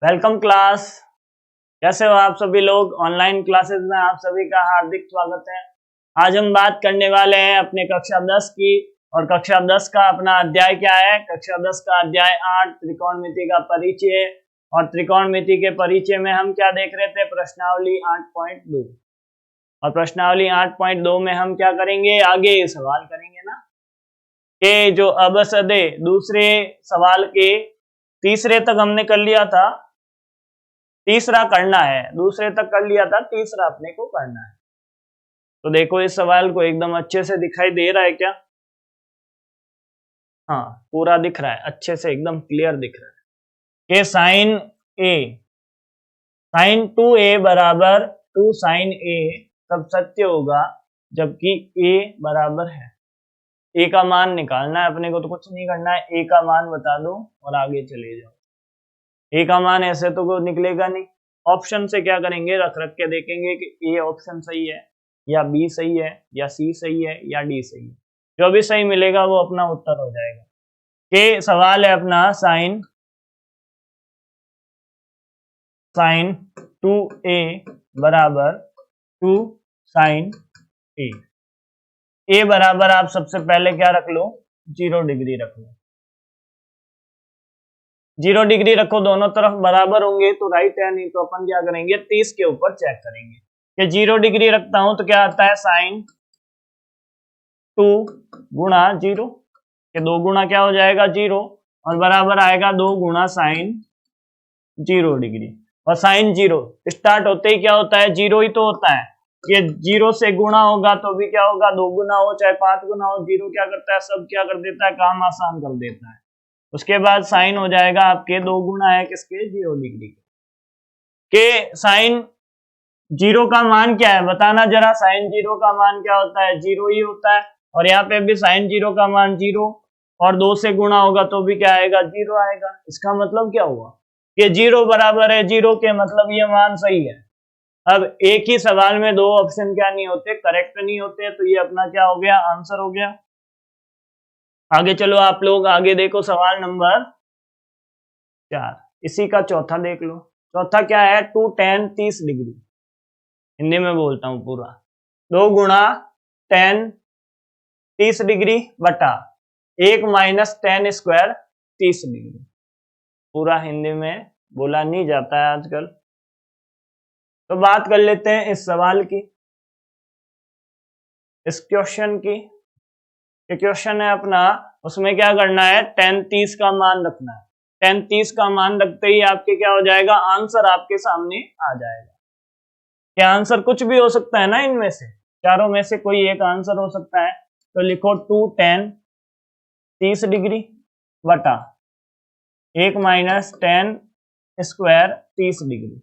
Welcome class. कैसे हो आप सभी लोग? ऑनलाइन क्लासेस में आप सभी का हार्दिक स्वागत है। आज हम बात करने वाले हैं अपने कक्षा 10 की, और कक्षा 10 का अपना अध्याय क्या है? कक्षा 10 का अध्याय 8 त्रिकोणमिति का परिचय। और त्रिकोणमिति के परिचय में हम क्या देख रहे थे? प्रश्नावली 8.2। और प्रश्नावली 8.2 में हम क्या करेंगे? आगे सवाल करेंगे ना, कि जो अबसदे दूसरे सवाल के तीसरे तक हमने कर लिया था, तीसरा करना है। दूसरे तक कर लिया था, तीसरा अपने को करना है। तो देखो इस सवाल को एकदम अच्छे से दिखाई दे रहा है क्या? हाँ, पूरा दिख रहा है, अच्छे से एकदम क्लियर दिख रहा है कि साइन ए, साइन 2a बराबर 2 साइन ए तब सत्य होगा जबकि a बराबर है। a का मान निकालना है अपने को, तो कुछ नहीं करना है, a का मान बता दो और आगे चले जाओ। ए का मान ऐसे तो कोई निकलेगा नहीं, ऑप्शन से क्या करेंगे? रख रख के देखेंगे कि ए ऑप्शन सही है या बी सही है या सी सही है या डी सही है। जो भी सही मिलेगा वो अपना उत्तर हो जाएगा। कि सवाल है अपना साइन 2a बराबर 2 साइन ए। ए बराबर आप सबसे पहले क्या रख लो? 0 डिग्री रख लो। 0 डिग्री रखो, दोनों तरफ बराबर होंगे तो राइट है, नहीं तो अपन क्या करेंगे? 30 के ऊपर चेक करेंगे कि 0 डिग्री रखता हूं तो क्या आता है? साइन 2 गुणा 0, के 2 गुणा क्या हो जाएगा? 0, और बराबर आएगा 2 गुणा साइन 0 डिग्री। और साइन 0 स्टार्ट होते ही क्या होता है? 0 ही तो होता है। ये 0 से गुणा होगा तो भी क्या होगा? 2 गुना हो चाहे 5 गुना हो, 0 क्या करता है? सब क्या कर देता है? काम आसान कर देता है। उसके बाद साइन हो जाएगा आपके 2 गुना है किसके? 0 डिग्री के। साइन 0 का मान क्या है बताना जरा? साइन 0 का मान क्या होता है? 0 ही होता है। और यहाँ पे भी साइन 0 का मान 0, और 2 से गुणा होगा तो भी क्या आएगा? 0 आएगा। इसका मतलब क्या हुआ? कि 0 बराबर है 0 के, मतलब ये मान सही है। अब एक ही सवाल में दो ऑप्शन क्या नहीं होते? करेक्ट नहीं होते, तो ये अपना क्या हो गया? आंसर हो गया। आगे चलो आप लोग, आगे देखो सवाल नंबर 4। इसी का चौथा देख लो। चौथा क्या है? 2 tan 30 डिग्री। हिंदी में बोलता हूं पूरा। 2 गुणा tan 30 डिग्री बटा 1 माइनस tan स्क्वायर 30 डिग्री। पूरा हिंदी में बोला नहीं जाता है आजकल, तो बात कर लेते हैं इस सवाल की, इस क्वेश्चन की। क्वेश्चन है अपना, उसमें क्या करना है? tan 30 का मान रखना है। tan 30 का मान रखते ही आपके क्या हो जाएगा? आंसर आपके सामने आ जाएगा। क्या आंसर कुछ भी हो सकता है ना, इनमें से चारों में से कोई एक आंसर हो सकता है। तो लिखो 2 tan 30 डिग्री बटा 1 माइनस tan स्क्वायर 30 डिग्री।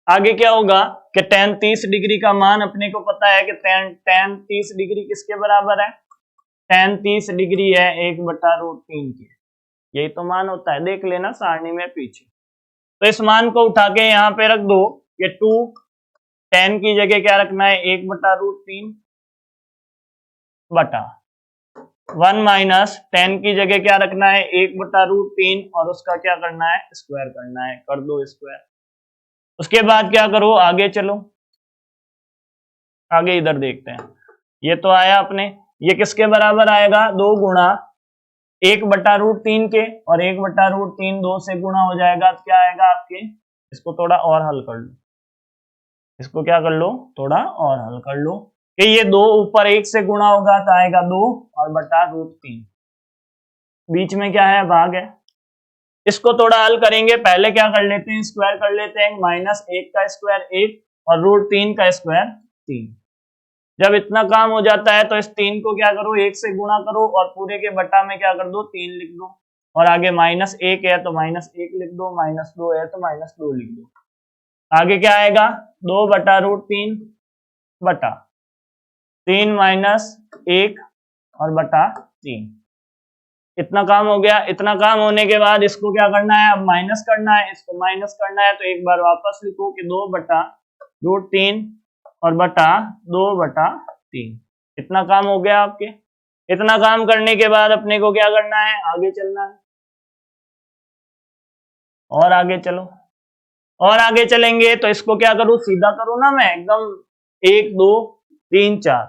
आगे क्या होगा कि tan 30 डिग्री का मान अपने को पता है कि tan 30 डिग्री किसके बराबर है? tan 30 डिग्री है 1/√3 के। यही तो मान होता है, देख लेना सारणी में पीछे। तो इस मान को उठा के यहाँ पे रख दो कि 2 tan की जगह क्या रखना है? 1/√3 बटा 1 माइनस tan की जगह क्या रखना है? 1/√3, और उसका क्या करना है? स्क्वायर करना है। कर दो स्क्वायर। उसके बाद क्या करो? आगे चलो, आगे इधर देखते हैं। ये तो आया अपने, ये किसके बराबर आएगा? 2 गुणा 1/√3 के, और 1/√3 2 से गुणा हो जाएगा तो क्या आएगा आपके? इसको थोड़ा और हल कर लो, इसको क्या कर लो? थोड़ा और हल कर लो कि ये 2 ऊपर 1 से गुणा होगा तो आएगा 2 और बटा √3। बीच में क्या है? भाग है। इसको थोड़ा हल करेंगे, पहले क्या कर लेते हैं? स्क्वायर कर लेते हैं। माइनस 1 का स्क्वायर 1 और √3 का स्क्वायर 3। जब इतना काम हो जाता है तो इस 3 को क्या करो? 1 से गुणा करो, और पूरे के बटा में क्या कर दो? 3 लिख दो। और आगे -1 है तो -1 लिख दो, -2 है तो -2 लिख दो। आगे क्या आएगा? 2/√3 बटा 3 माइनस 1 और बटा 3। इतना काम हो गया। इतना काम होने के बाद इसको क्या करना है? अब माइनस करना है। इसको माइनस करना है तो एक बार वापस लिखो कि 2/√3 और बटा 2/3। इतना काम हो गया आपके। इतना काम करने के बाद अपने को क्या करना है? आगे चलना है। और आगे चलो, और आगे चलेंगे तो इसको क्या करूं, सीधा करूं ना मैं एकदम, 1 2 3 4,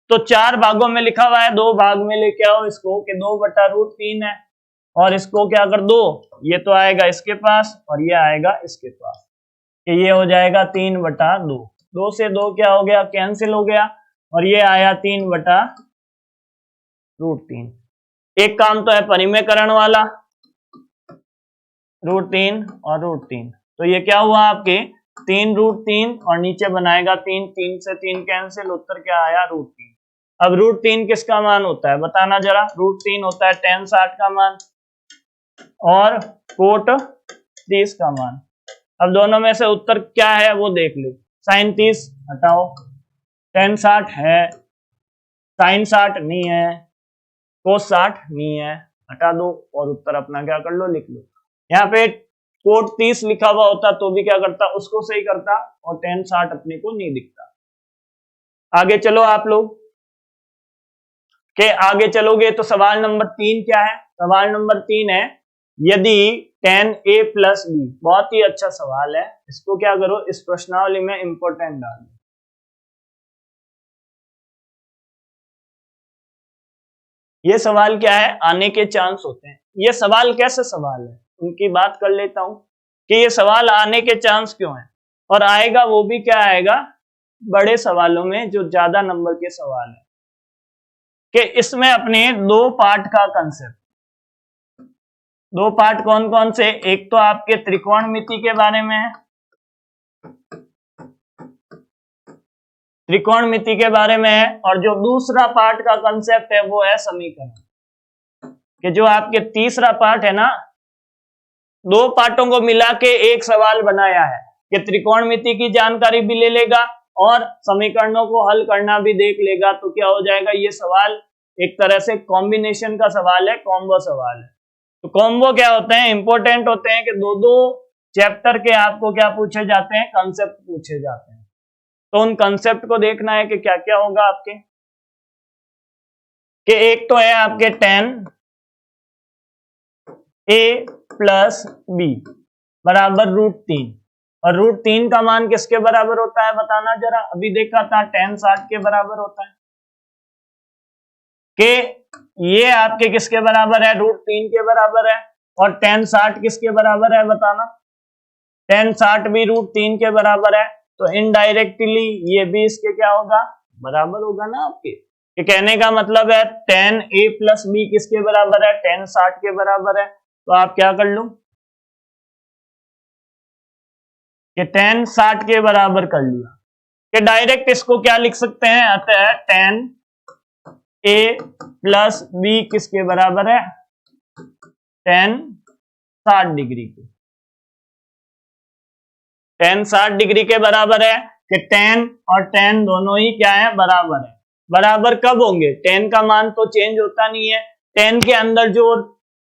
तो 4 भागों में लिखा हुआ है, 2 भाग में लेके आओ इसको कि 2/√3 है, और इसको क्या कर दो, ये तो आएगा इसके पास और ये आएगा इसके पास, कि ये हो जाएगा 3/2, 2 से 2 क्या हो गया, कैंसिल हो गया, और ये आया 3/√3। एक काम तो है परिमेयकरण वाला, √3 और √3, तो ये क्या हुआ आपके 3√3 और नीचे बनाएगा 3, 3 से 3 कैंसिल, उत्तर क्या आया √3। अब √3 किसका मान होता है बताना जरा, √3 होता है tan 60 का मान और कोट 30 का मान। अब दोनों में से उत्तर क्या है वो देख लो, sin 30 हटाओ, tan 60 है, sin 60 नहीं है, cos 60 नहीं है, हटा दो और उत्तर अपना क्या कर लो, लिख लो। यहाँ पे कोट 30 लिखा हुआ होता तो भी क्या करता, उसको सही करता, और tan 60 अपने को नहीं दिखता। आगे चलो आप लोग, के आगे चलोगे तो सवाल नंबर 3 क्या है, सवाल नंबर 3 है यदि tan a + b, बहुत ही अच्छा सवाल है, इसको क्या करो इस प्रश्नावली में इंपॉर्टेंट डाल दो। ये सवाल क्या है, आने के चांस होते हैं, ये सवाल कैसे सवाल है उनकी बात कर लेता हूं कि ये सवाल आने के चांस क्यों है, और आएगा वो भी क्या आएगा, बड़े सवालों में जो ज्यादा नंबर के सवाल है, कि इसमें अपने 2 पार्ट का कंसेप्ट, 2 पार्ट कौन कौन से, एक तो आपके त्रिकोणमिति के बारे में है, त्रिकोणमिति के बारे में है, और जो दूसरा पार्ट का कंसेप्ट है वो है समीकरण, कि जो आपके तीसरा पार्ट है ना, 2 पार्टों को मिला के एक सवाल बनाया है कि त्रिकोणमिति की जानकारी भी ले लेगा और समीकरणों को हल करना भी देख लेगा, तो क्या हो जाएगा, ये सवाल एक तरह से कॉम्बिनेशन का सवाल है, कॉम्बो सवाल है। तो कॉम्बो क्या होते हैं, इंपॉर्टेंट होते हैं कि 2-2 चैप्टर के आपको क्या पूछे जाते हैं, कंसेप्ट पूछे जाते हैं, तो उन कंसेप्ट को देखना है कि क्या क्या होगा आपके, कि एक तो है आपके tan a + b बराबर √3, और √3 का मान किसके बराबर होता है बताना जरा, अभी देखा था tan 60 के बराबर होता है, कि ये आपके किसके बराबर है, √3 के बराबर है, और tan 60 किसके बराबर है बताना, tan 60 भी √3 के बराबर है, तो इनडायरेक्टली ये भी इसके क्या होगा, बराबर होगा ना आपके। ये कहने का मतलब है tan a + b किसके बराबर है, tan 60 के बराबर है, तो आप क्या कर लो कि tan 60 के बराबर कर लिया, कि डायरेक्ट इसको क्या लिख सकते हैं, अतः tan a + b किसके बराबर है, tan 60 डिग्री के, tan 60 डिग्री के बराबर है, कि tan और tan दोनों ही क्या है, बराबर है। बराबर कब होंगे, tan का मान तो चेंज होता नहीं है, tan के अंदर जो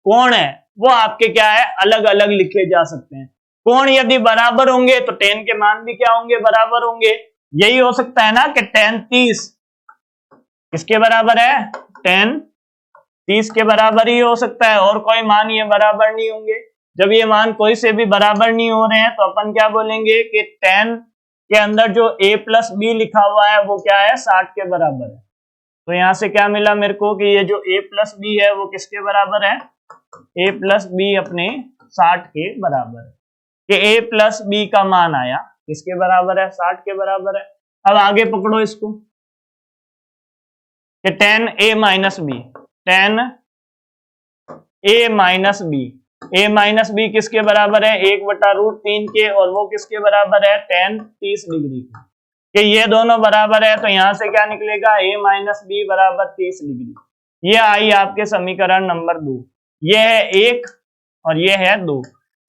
कोण है वो आपके क्या है, अलग अलग लिखे जा सकते हैं, कोण यदि बराबर होंगे तो tan के मान भी क्या होंगे, बराबर होंगे। यही हो सकता है ना कि tan 30 किसके बराबर है, tan 30 के बराबर ही हो सकता है, और कोई मान ये बराबर नहीं होंगे। जब ये मान कोई से भी बराबर नहीं हो रहे हैं तो अपन क्या बोलेंगे कि tan के अंदर जो a + b लिखा हुआ है वो क्या है, 60 के बराबर है। तो यहां से क्या मिला मेरे को कि ये जो a + b है वो किसके बराबर है, a + b अपने 60 के बराबर है, कि a + b का मान आया किसके बराबर है, 60 के बराबर है। अब आगे पकड़ो इसको कि tan a - b, tan a - b, a - b किसके बराबर है, 1/√3 के, और वो किसके बराबर है, tan 30 डिग्री के, कि ये दोनों बराबर है, तो यहां से क्या निकलेगा, a - b बराबर 30 डिग्री। ये आई आपके समीकरण नंबर 2, ये है 1 और ये है 2।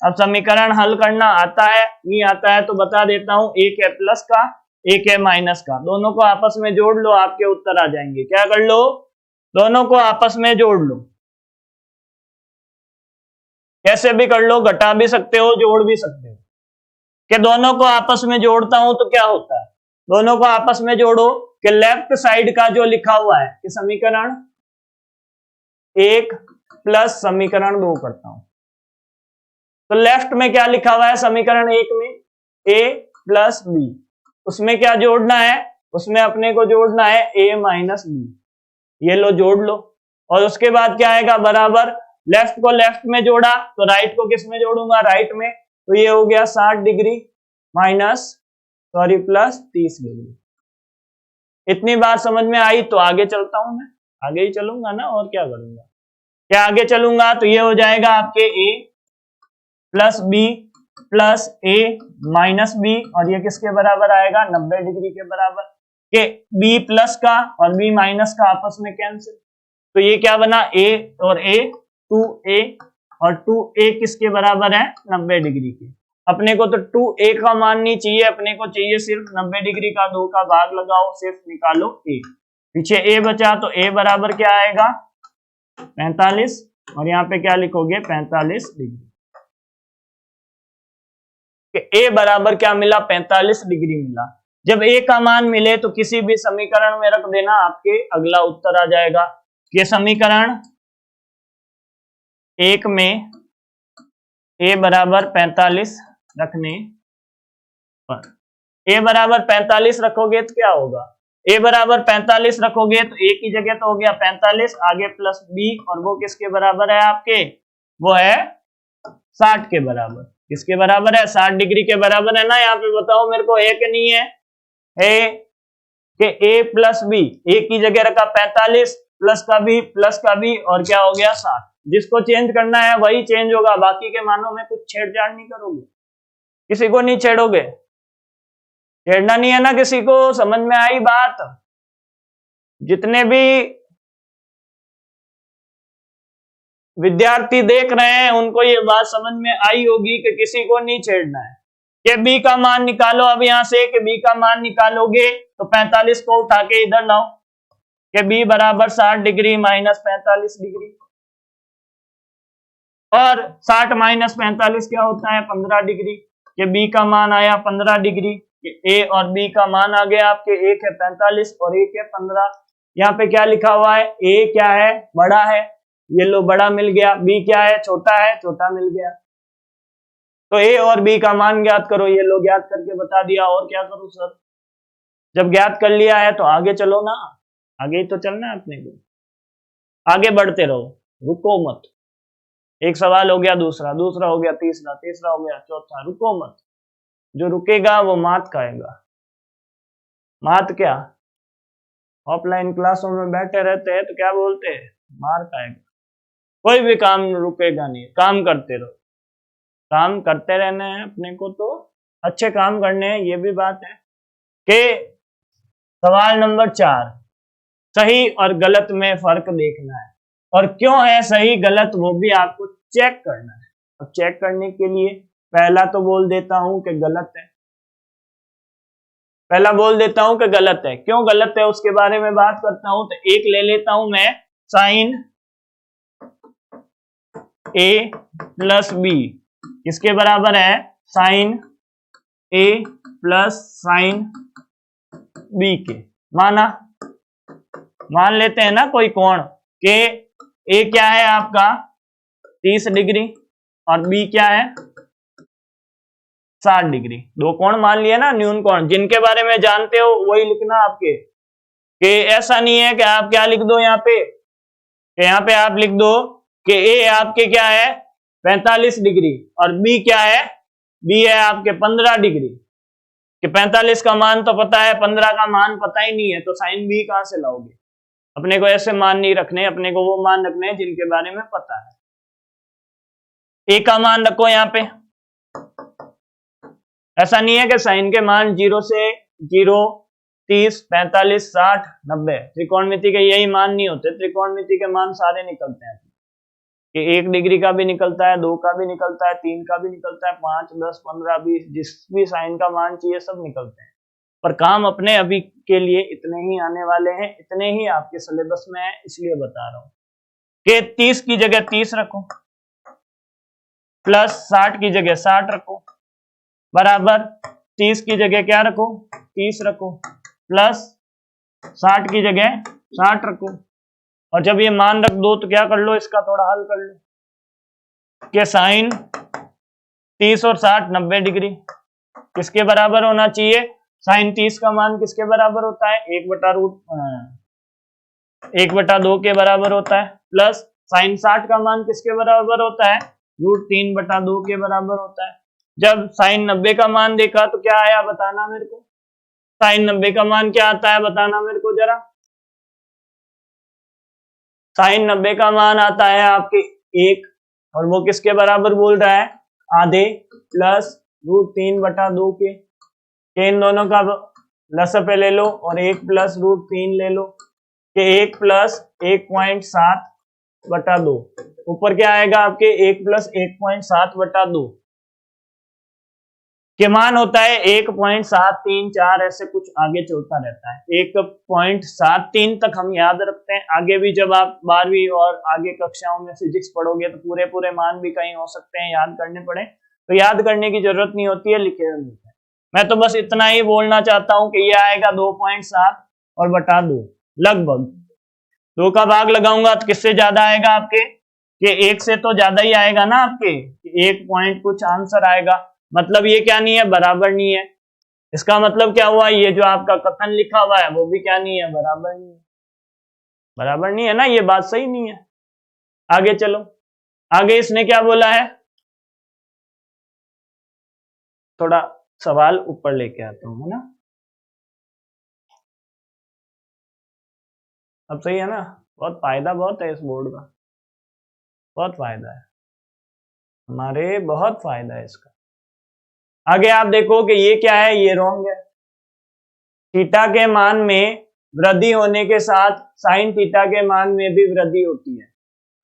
अब समीकरण हल करना आता है नहीं आता है तो बता देता हूं, एक है प्लस का, एक है माइनस का, दोनों को आपस में जोड़ लो, आपके उत्तर आ जाएंगे। क्या कर लो, दोनों को आपस में जोड़ लो, कैसे भी कर लो, घटा भी सकते हो, जोड़ भी सकते हो। कि दोनों को आपस में जोड़ता हूं तो क्या होता है, दोनों को आपस में जोड़ो कि लेफ्ट साइड का जो लिखा हुआ है कि समीकरण 1 प्लस समीकरण 2 करता हूं, तो लेफ्ट में क्या लिखा हुआ है समीकरण 1 में, a प्लस बी, उसमें क्या जोड़ना है, उसमें अपने को जोड़ना है a माइनस बी, ये लो जोड़ लो। और उसके बाद क्या आएगा, बराबर लेफ्ट को लेफ्ट में जोड़ा तो राइट को किस में जोड़ूंगा, राइट में, तो ये हो गया 60 डिग्री माइनस प्लस 30 डिग्री। इतनी बात समझ में आई तो आगे चलता हूं मैं, आगे ही चलूंगा ना, और क्या करूंगा, क्या आगे चलूंगा तो ये हो जाएगा आपके a plus B plus a minus B, और ये किसके बराबर आएगा, 90 डिग्री के बराबर, के b प्लस का और b माइनस का आपस में कैंसिल, तो ये क्या बना, a और a 2a, और 2a किसके बराबर है, 90 डिग्री के। अपने को तो 2a का मान नहीं चाहिए, अपने को चाहिए सिर्फ 90 डिग्री का, 2 का भाग लगाओ, सिर्फ निकालो a, पीछे a बचा तो a बराबर क्या आएगा 45, और यहाँ पे क्या लिखोगे 45 डिग्री, a बराबर क्या मिला 45 डिग्री मिला। जब a का मान मिले तो किसी भी समीकरण में रख देना, आपके अगला उत्तर आ जाएगा। ये समीकरण 1 में a बराबर 45 रखने पर, a बराबर 45 रखोगे तो क्या होगा, a बराबर 45 रखोगे तो a की जगह तो हो गया 45, आगे प्लस b, और वो किसके बराबर है आपके, वो है 60 के बराबर, किसके बराबर है 60 डिग्री के बराबर है ना। यहाँ पे बताओ मेरे को, a के नहीं है, a के a प्लस b, a की जगह रखा 45 प्लस का b और क्या हो गया 60, जिसको चेंज करना है वही चेंज होगा, बाकी के मानों में कुछ छेड़छाड़ नहीं करोगे, किसी को नहीं छेड़ोगे, छेड़ना नहीं है ना किसी को, समझ में आई बात। जितने भी विद्यार्थी देख रहे हैं उनको ये बात समझ में आई होगी कि किसी को नहीं छेड़ना है, कि b का मान निकालो, अब यहां से कि b का मान निकालोगे तो 45 को उठा के इधर लाओ, कि b बराबर 60 डिग्री माइनस 45 डिग्री, और 60 माइनस 45 क्या होता है 15 डिग्री, कि b का मान आया 15 डिग्री, a और b का मान आ गया आपके, एक है 45 और एक है 15। यहाँ पे क्या लिखा हुआ है, a क्या है बड़ा है, ये लो बड़ा मिल गया, b क्या है छोटा है, छोटा मिल गया, तो a और b का मान ज्ञात करो, ये लो ज्ञात करके बता दिया, और क्या करूं सर, जब ज्ञात कर लिया है तो आगे चलो ना, आगे ही तो चलना है अपने को, आगे बढ़ते रहो, रुको मत, एक सवाल हो गया, दूसरा हो गया, तीसरा हो गया, चौथा, रुको मत, जो रुकेगा वो मात खाएगा। मात क्या, ऑफलाइन क्लासों में बैठे रहते हैं तो क्या बोलते हैं, मार खाएगा, कोई भी काम रुकेगा नहीं, काम करते रहो, काम करते रहना है अपने को, तो अच्छे काम करने हैं, ये भी बात है। कि सवाल नंबर 4, सही और गलत में फर्क देखना है, और क्यों है सही गलत वो भी आपको चेक करना है। अब चेक करने के लिए पहला तो बोल देता हूं कि गलत है, पहला बोल देता हूं कि गलत है, क्यों गलत है उसके बारे में बात करता हूं। तो एक ले लेता हूं मैं, साइन a प्लस बी किसके बराबर है, sine a plus sine B के, माना, मान लेते हैं ना कोई कोण, के a क्या है आपका 30 डिग्री और b क्या है 60 डिग्री, दो कोण मान लिया ना, न्यून कोण, जिनके बारे में जानते हो वही लिखना आपके, कि ऐसा नहीं है कि आप क्या लिख दो यहाँ पे, कि यहाँ पे आप लिख दो कि a आपके क्या है 45 डिग्री और b क्या है, b है आपके 15 डिग्री, कि 45 का मान तो पता है, 15 का मान पता ही नहीं है, तो साइन b कहां से लाओगे। अपने को ऐसे मान नहीं रखने, अपने को वो मान रखने हैं जिनके बारे में पता है। a का मान रखो यहाँ पे, ऐसा नहीं है कि साइन के मान 0 से 0, 30, 45, 60, 90, त्रिकोणमिति के यही मान नहीं होते, त्रिकोणमिति के मान सारे निकलते हैं, कि 1 डिग्री का भी निकलता है, 2 का भी निकलता है, 3 का भी निकलता है, 5, 10, 15, 20, जिस भी साइन का मान चाहिए सब निकलते हैं। पर काम अपने अभी के लिए इतने ही आने वाले हैं, इतने ही आपके सिलेबस में है, इसलिए बता रहा हूं कि 30 की जगह 30 रखो, प्लस 60 की जगह 60 रखो, बराबर 30 की जगह क्या रखो 30 रखो, प्लस 60 की जगह 60 रखो, और जब ये मान रख दो तो क्या कर लो, इसका थोड़ा हल कर लो, कि साइन 30 और 60 90 डिग्री किसके बराबर होना चाहिए? साइन 30 का मान किसके बराबर होता है? 1/2 के बराबर होता है, प्लस साइन 60 का मान किसके बराबर होता है? √3/2 के बराबर होता है। जब साइन 90 का मान देखा तो क्या आया बताना मेरे को? साइन 90 का मान क्या आता है बताना मेरे को जरा। साइन 90 का मान आता है आपके 1, और वो किसके बराबर बोल रहा है? आधे, प्लस √3/2 के। इन दोनों का लसअ ले लो और 1 + √3 ले लो, कि 1 + 1.7/2। ऊपर क्या आएगा आपके? 1 + 1.7/2 के मान होता है 1.734, ऐसे कुछ आगे चलता रहता है। 1.73 तक हम याद रखते हैं। आगे भी जब आप 12वीं और आगे कक्षाओं में फिजिक्स पढ़ोगे तो पूरे पूरे मान भी कहीं हो सकते हैं याद करने पड़े, तो याद करने की जरूरत नहीं होती है, लिखे हुए मिलते हैं। मैं तो बस इतना ही बोलना चाहता हूं कि ये आएगा 2.7 और बटा 2, लगभग 2 का भाग लगाऊंगा तो किससे ज्यादा आएगा आपके? कि 1 से तो ज्यादा ही आएगा ना आपके, 1 पॉइंट कुछ आंसर आएगा। मतलब ये क्या नहीं है? बराबर नहीं है। इसका मतलब क्या हुआ? ये जो आपका कथन लिखा हुआ है वो भी क्या नहीं है? बराबर नहीं है। बराबर नहीं है ना, ये बात सही नहीं है। आगे चलो, आगे इसने क्या बोला है? थोड़ा सवाल ऊपर लेके आता हूं, है ना? अब सही है ना? बहुत फायदा बहुत है इस बोर्ड का, बहुत फायदा है हमारे, बहुत फायदा है इसका। आगे आप देखो कि ये क्या है? ये रॉन्ग है। थीटा के मान में वृद्धि होने के साथ साइन थीटा के मान में भी वृद्धि होती है।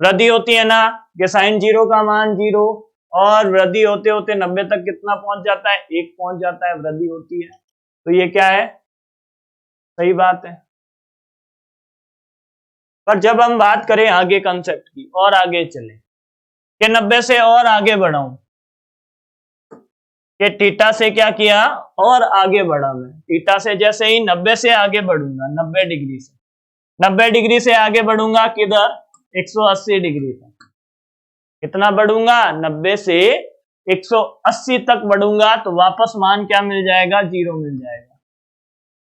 वृद्धि होती है ना, कि साइन 0 का मान 0 और वृद्धि होते होते 90 तक कितना पहुंच जाता है? 1 पहुंच जाता है, वृद्धि होती है। तो ये क्या है? सही बात है। पर जब हम बात करें आगे कंसेप्ट की और आगे चले कि 90 से और आगे बढ़ाऊं, कि थीटा से क्या किया और आगे बढ़ा मैं। थीटा से जैसे ही 90 से आगे बढ़ूंगा, 90 डिग्री से, 90 डिग्री से आगे बढ़ूंगा किधर? 180 डिग्री तक। कितना बढ़ूंगा? 90 से 180 तक बढ़ूंगा तो वापस मान क्या मिल जाएगा? 0 मिल जाएगा।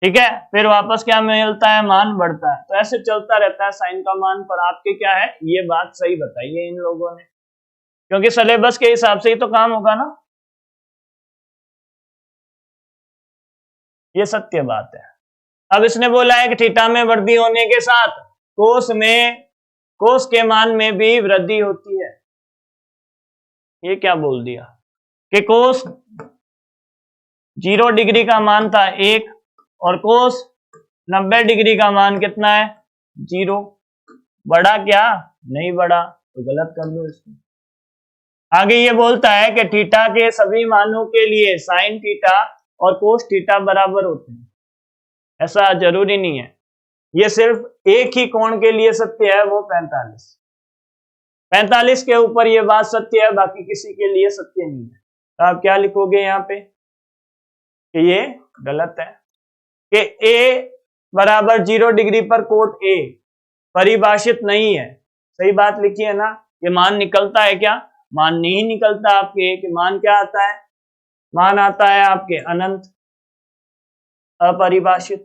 ठीक है, फिर वापस क्या मिलता है? मान बढ़ता है। तो ऐसे चलता रहता है साइन का मान। पर आपके क्या है? ये बात सही बताई है इन लोगों ने, क्योंकि सिलेबस के हिसाब से ही तो काम होगा ना, ये सत्य बात है। अब इसने बोला है कि थीटा में वृद्धि होने के साथ कोस के मान में भी वृद्धि होती है। ये क्या बोल दिया? कि कोस 0 डिग्री का मान था 1 और कोस 90 डिग्री का मान कितना है? 0। बढ़ा क्या? नहीं बढ़ा, तो गलत कर दो इसको। आगे ये बोलता है कि थीटा के सभी मानों के लिए साइन थीटा और कोस थीटा बराबर होते हैं। ऐसा जरूरी नहीं है, ये सिर्फ एक ही कोण के लिए सत्य है, वो 45 के ऊपर ये बात सत्य है, बाकी किसी के लिए सत्य नहीं है। तो आप क्या लिखोगे यहाँ पे? कि ये गलत है, कि a बराबर 0 डिग्री पर कोट a परिभाषित नहीं है। सही बात लिखी है ना? ये मान निकलता है क्या? मान नहीं निकलता आपके, कि मान क्या आता है? मान आता है आपके अनंत, अपरिभाषित।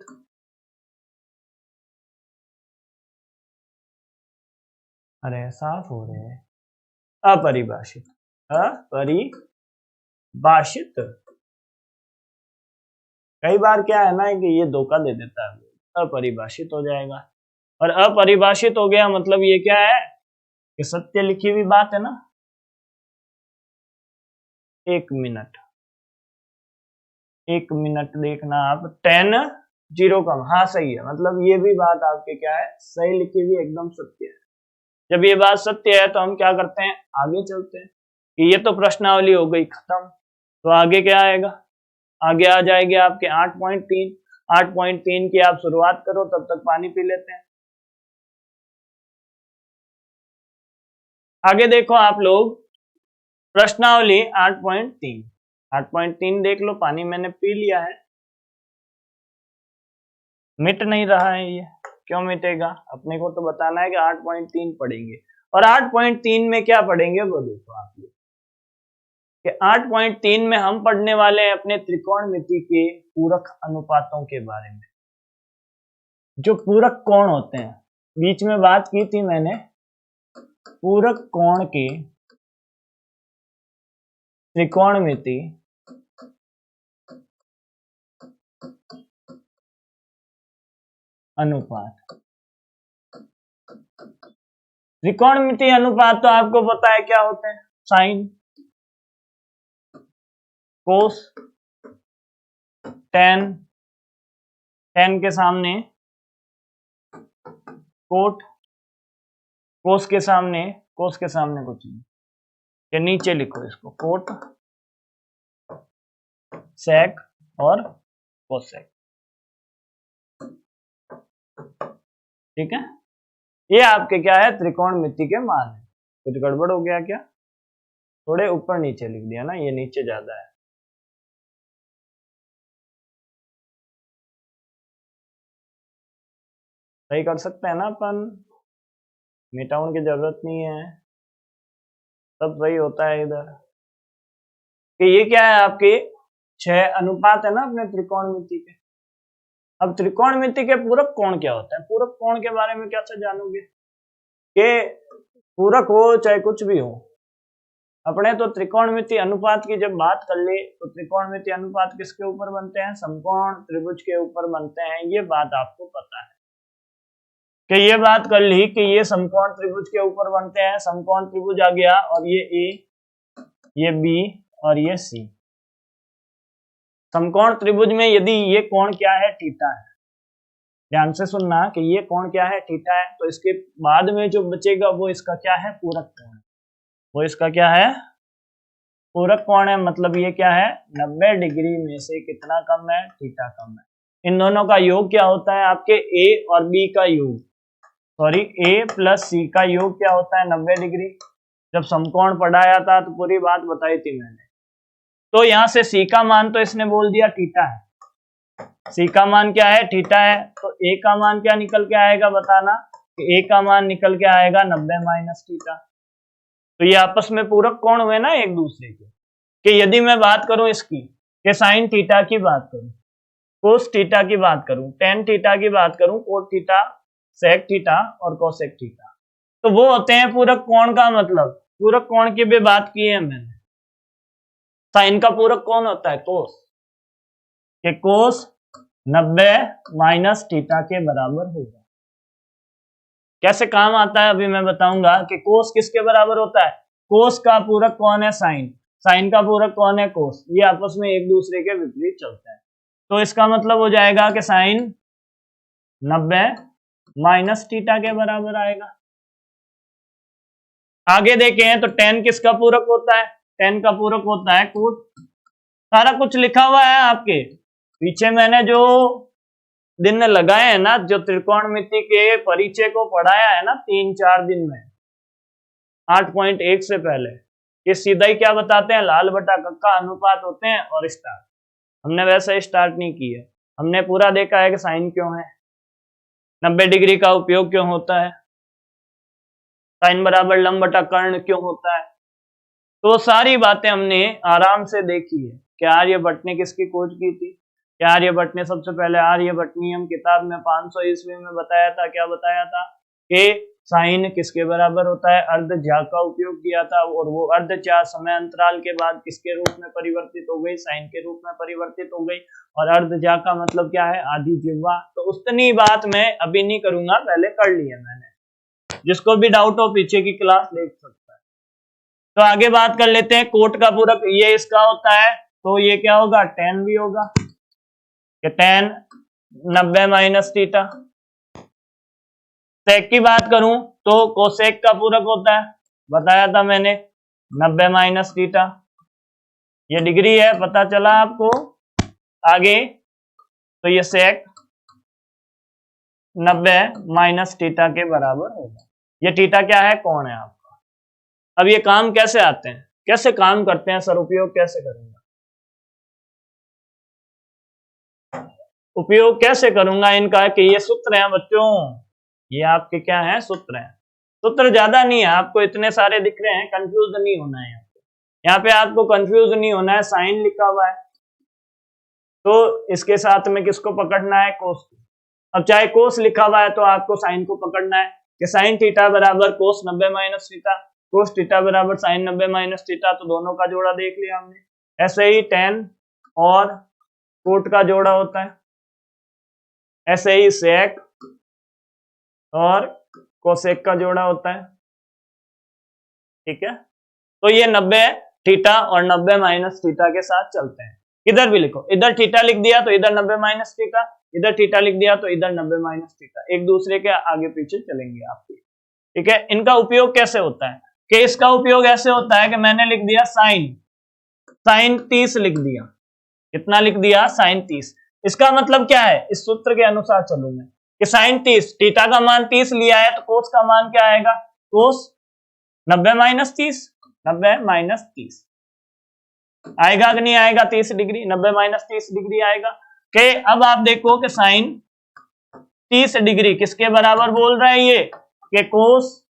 अरे साफ हो रहे हैं, अपरिभाषित, अपरिभाषित। कई बार क्या है ना कि ये धोखा दे देता है, अपरिभाषित हो जाएगा, और अपरिभाषित हो गया मतलब ये क्या है? कि सत्य लिखी हुई बात है ना। 1 मिनट देखना आप, 10 0 कम, हाँ सही है। मतलब ये भी बात आपके क्या है? सही लिखी हुई, एकदम सत्य है। जब ये बात सत्य है तो हम क्या करते हैं? आगे चलते हैं। कि ये तो प्रश्नावली हो गई खत्म, तो आगे क्या आएगा? आगे आ जाएगी आपके 8.3। 8.3 की आप शुरुआत करो, तब तक पानी पी लेते हैं। आगे देखो आप लोग, प्रश्नावली 8.3। 8.3 देख लो, पानी मैंने पी लिया है। मिट नहीं रहा है ये, क्यों मिटेगा? अपने को तो बताना है कि 8.3 पढ़ेंगे, और 8.3 में क्या पढ़ेंगे वो देखो आप लोग। कि 8.3 में हम पढ़ने वाले हैं अपने त्रिकोणमिति के पूरक अनुपातों के बारे में। जो पूरक कोण होते हैं, बीच में बात की थी मैंने पूरक कोण के त्रिकोणमिति अनुपात। त्रिकोणमिति अनुपात तो आपको पता है क्या होते हैं, साइन, कोस, टेन, टेन के सामने कोट, कोस के सामने कुछ नहीं, के नीचे लिखो इसको, कोट, सेक और कोसेक। ठीक है, ये आपके क्या है, त्रिकोणमिति के मान है। कुछ गड़बड़ हो गया क्या? थोड़े ऊपर नीचे लिख दिया ना, ये नीचे ज्यादा है। सही कर सकते हैं ना अपन, मिटाउन की जरूरत नहीं है, सब सही होता है इधर। कि ये क्या है, आपके 6 अनुपात है ना अपने त्रिकोणमिति के। अब त्रिकोणमिति के पूरक कोण क्या होता है? पूरक कोण के बारे में कैसे जानोगे? कि पूरक हो चाहे कुछ भी हो, अपने तो त्रिकोणमिति अनुपात की जब बात कर ले तो त्रिकोणमिति अनुपात किसके ऊपर बनते हैं? समकोण त्रिभुज के ऊपर बनते हैं। ये बात आपको पता है कि ये बात कर ली कि ये समकोण त्रिभुज के ऊपर बनते हैं। समकोण त्रिभुज आ गया, और ये ए, ये बी और ये सी। समकोण त्रिभुज में यदि ये कोण क्या है, थीटा है, ध्यान से सुनना कि ये कोण क्या है, थीटा है, तो इसके बाद में जो बचेगा वो इसका क्या है, पूरक कोण। वो इसका क्या है, पूरक कोण है। मतलब ये क्या है, 90 डिग्री में से कितना कम है, थीटा कम है। इन दोनों का योग क्या होता है, आपके ए और बी का योग, सॉरी ए प्लस सी का योग क्या होता है, 90 डिग्री। जब समकोण पढ़ाया था तो पूरी बात बताई थी मैंने। तो यहां से सी का मान तो इसने बोल दिया थीटा है, सी का मान क्या है, थीटा है। तो ए का मान क्या निकल के आएगा, बताना कि ए का मान निकल के आएगा 90 माइनस थीटा। तो ये आपस में पूरक कोण हुए ना एक दूसरे के। कि यदि मैं बात करूं इसकी, कि साइन थीटा की बात करूं, कोस थीटा की बात करूं, टेन थीटा की बात करूं, कोट थीटा, सेक थीटा और कोसेक थीटा, तो वो होते हैं पूरक कोण का मतलब। पूरक कोण की भी बात की है मैंने। साइन का पूरक कौन होता है, कोस, कि कोस 90 माइनस थीटा के बराबर होगा। कैसे काम आता है अभी मैं बताऊंगा कि कोस किसके बराबर होता है। कोस का पूरक कौन है, साइन, साइन का पूरक कौन है, कोस। ये आपस में एक दूसरे के विपरीत चलते हैं। तो इसका मतलब हो जाएगा कि साइन 90 माइनस थीटा के बराबर आएगा। आगे देखें तो टेन किसका पूरक होता है, टेन का पूरक होता है कोट। सारा कुछ लिखा हुआ है आपके पीछे, मैंने जो दिन लगाए हैं ना, जो त्रिकोणमिति के परिचय को पढ़ाया है ना 3-4 दिन में, 8.1 से पहले, ये सीधा ही क्या बताते हैं, लाल बटा कक्का अनुपात होते हैं और स्टार। हमने वैसे स्टार्ट नहीं की है, हमने पूरा देखा है कि साइन क्यों है, 90 डिग्री का उपयोग क्यों होता है, साइन बराबर लंब बटा कर्ण क्यों होता है। तो सारी बातें हमने आराम से देखी है। कि आर्यभट्ट ने किसकी खोज की थी, कि आर्यभट्ट ने सबसे पहले आर्यभट्ट नियम किताब में 500 ईस्वी में बताया था। क्या बताया था कि साइन किसके बराबर होता है, अर्धज्या का उपयोग किया था, और वो अर्धज्या समय अंतराल के बाद किसके रूप में परिवर्तित हो गई, साइन के रूप में परिवर्तित हो गई। और अर्धज्या का मतलब क्या है, आधी जिह्वा। तो उतनी बात मैं अभी नहीं करूंगा, पहले कर लिया मैंने। जिसको भी डाउट हो पीछे की क्लास देख सकता है। तो आगे बात कर लेते हैं कोट का पूरक, ये इसका होता है, तो ये क्या होगा, टेन भी होगा, कि टेन 90 माइनस थीटा। सेक की बात करूं तो कोसेक का पूरक होता है, बताया था मैंने, 90 माइनस थीटा। ये डिग्री है, पता चला आपको। आगे तो ये सेक 90 माइनस थीटा के बराबर होगा। ये थीटा क्या है, कोण है आपका। अब ये काम कैसे आते हैं, कैसे काम करते हैं सर, उपयोग कैसे करूंगा, उपयोग कैसे करूंगा इनका, कि ये सूत्र हैं बच्चों, ये आपके क्या हैं, सूत्र हैं। सूत्र ज्यादा नहीं है, आपको इतने सारे दिख रहे हैं, कंफ्यूज नहीं होना है। यहाँ पे आपको कंफ्यूज नहीं होना है, साइन लिखा हुआ है तो इसके साथ में किसको पकड़ना है, कोस को। अब चाहे कोस लिखा हुआ है तो आपको साइन को पकड़ना है कि साइन थीटा बराबर कोस 90 माइनस थीटा, कोस थीटा बराबर साइन 90 माइनस थीटा, तो दोनों का जोड़ा देख लिया हमने। ऐसे ही टेन और कोट का जोड़ा होता है, ऐसे ही सेक और कोसेक का जोड़ा होता है, ठीक है। तो ये 90 थीटा और 90 माइनस थीटा के साथ चलते हैं। इधर भी लिखो, इधर थीटा लिख दिया तो इधर 90 माइनस थीटा, इधर थीटा लिख दिया तो इधर 90 माइनस थीटा, एक दूसरे के आगे पीछे चलेंगे आपके, ठीक है। इनका उपयोग कैसे होता है कि इसका उपयोग ऐसे होता है कि मैंने लिख दिया साइन 30 लिख दिया, कितना लिख दिया, साइन 30। इसका मतलब क्या है, इस सूत्र के अनुसार चलूं मैं कि साइन 30, थीटा का मान 30 लिया है तो कोस का मान क्या आएगा, कोस 90 माइनस 30, 90 माइनस 30 आएगा कि नहीं आएगा, 30 डिग्री, 90 माइनस 30 डिग्री आएगा। कि अब आप देखो कि साइन 30 डिग्री किसके बराबर बोल रहा है ये, कि कोस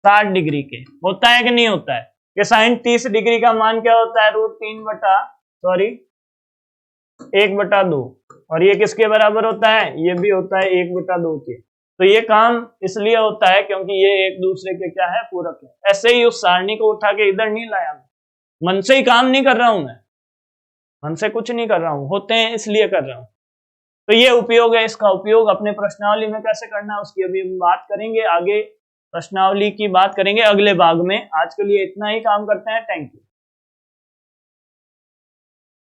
60 डिग्री के। होता है कि नहीं होता है कि साइन 30 डिग्री का मान क्या होता है, √1/2, और ये किसके बराबर होता है, ये भी होता है 1/2 के। तो ये काम इसलिए होता है क्योंकि ये एक दूसरे के क्या है, पूरक है। ऐसे ही उस सारणी को उठा के इधर नहीं लाया, मन से ही काम नहीं कर रहा हूं मैं, मन से कुछ नहीं कर रहा हूं, होते हैं इसलिए कर रहा हूं। तो ये उपयोग है, इसका उपयोग अपने प्रश्नावली में कैसे करना है उसकी अभी हम बात करेंगे, आगे प्रश्नावली की बात करेंगे अगले भाग में। आज के लिए इतना ही काम करते हैं, थैंक यू।